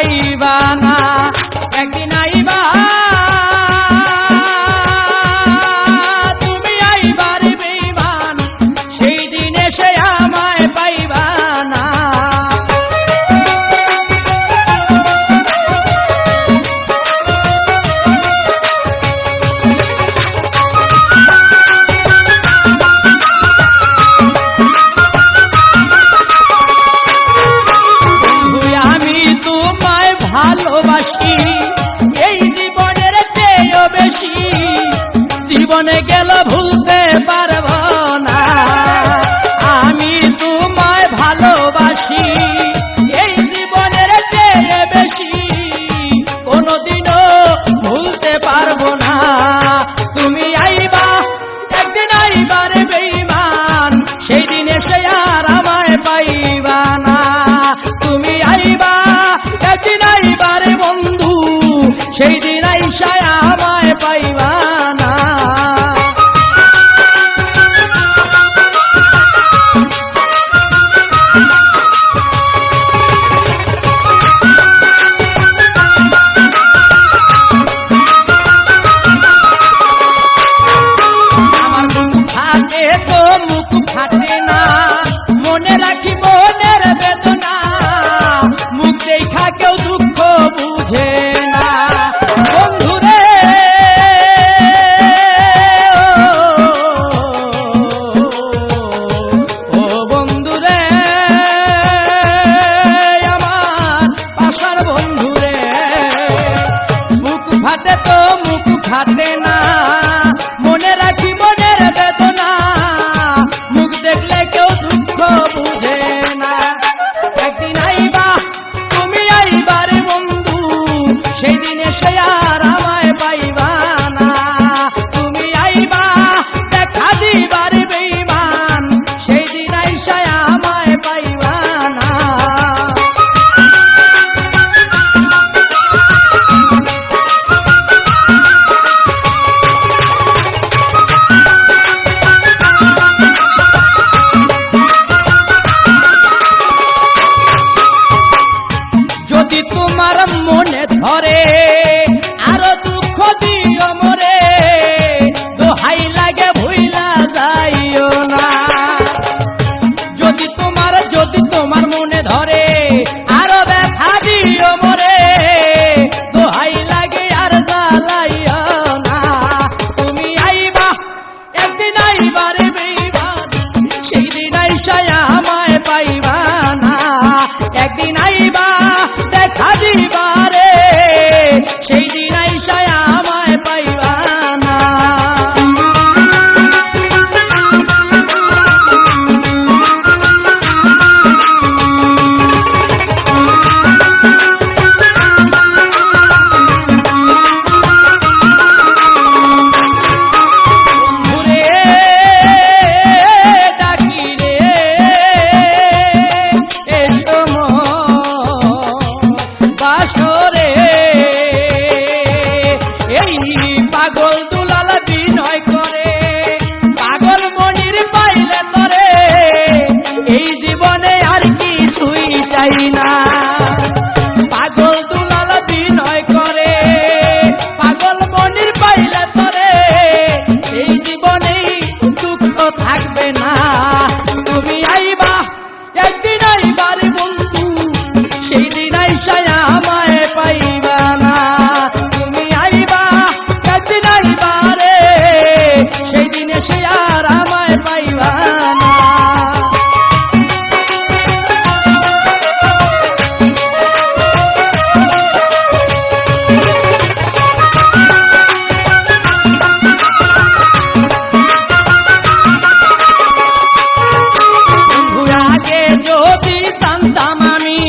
পাইবা না। একদিন আইবা তুমি আইবার বেঈমান, সেই দিন এসে আমায় পাইবা না। তোমায় ভালোবাসি এই জীবনের চেয়েও বেশি, জীবনে গেল ভুলতে পারব না। আমি তোমায় ভালোবাসি এই জীবনের চেয়ে বেশি, কোনোদিনও ভুলতে পারবো না। তুমি আইবা একদিন আইবার বেঈমান, সেই দিন এসে আর আমায় পাইবা না। তুমি আইবা একদিন আইবারে বন্ধু, সেই দিন আইসা আমায় পাইবা না। আমার মুখ ফাটে তো মুখ ফাটে না, মনে রাখি মনের বেদনা, মুখ দেখা কেউ দুঃখ বুঝে না। বন্ধুরে ও বন্ধুরে আমার পাশার বন্ধুরে, মুখ ফাটে তো মুখ ফাটে না, মনে রাখি মনের বেদনা, মুখ দেখলে কেউ দুঃখ বুঝে না। একদিন আইবা তুমি আইবারে বন্ধু, সেই দিন এসে আর আমায় পাইবা না। তুমি আইবা দেখা দিবারে বেঈমান, সেই দিন আইসা আমায় পাইবা না। যদি তোমার মনে ধরে আরো দুঃখ দিও মরে, দোহাই লাগে ভুইলা যাইও না। যদি তোমার মনে ধরে আরো ব্যথা দিও মরে, দোহাই লাগে আর জ্বালাইও না। তুমি আইবা একদিন আইবারে বেঈমান, সেই দিন আইসা আমায় পাইবা না। একদিন আইবা দেখা দিবারে, সেই দিন আইসা আমায় পাইবা না। পাগল দুলাল বিনয় করে, পাগল মনির পাইলে তরে, এই জীবনে আর কিছুই চাই না। পাগল দুলাল বিনয় করে, পাগল মনির পাইলে তরে, এই জীবনে দুঃখ থাকবে না। তুমি আইবা একদিন আইবারে বন্ধু, সেই দিন আইসা আমায় পাইবা না। তুমি আইবা একদিন আইবারে, সেই দিন এসে আর আমায় পাইবা না। আগে যদি জানতাম আমি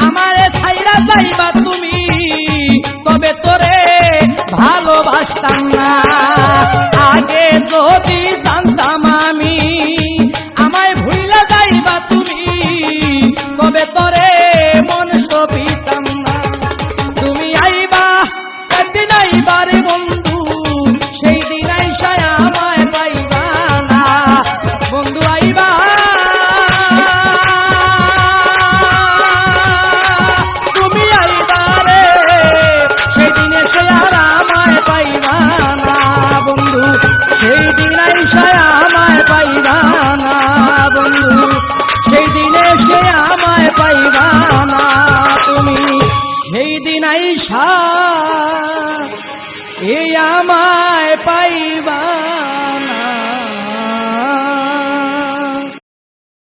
আমারে ছাইরা যাইবা তুমি, তবে তোরে ভালোবাসতাম না। আগে যদি জানতাম আমি আমায় ভুইলা যাইবা তুমি, তবে তোরে মন সপিতাম না। তুমি আইবা একদিন আইবারে বন্ধু, সেই দিন আইসা আমায় পাইবা না। বন্ধু আইবা নিশা এ আমায় পাই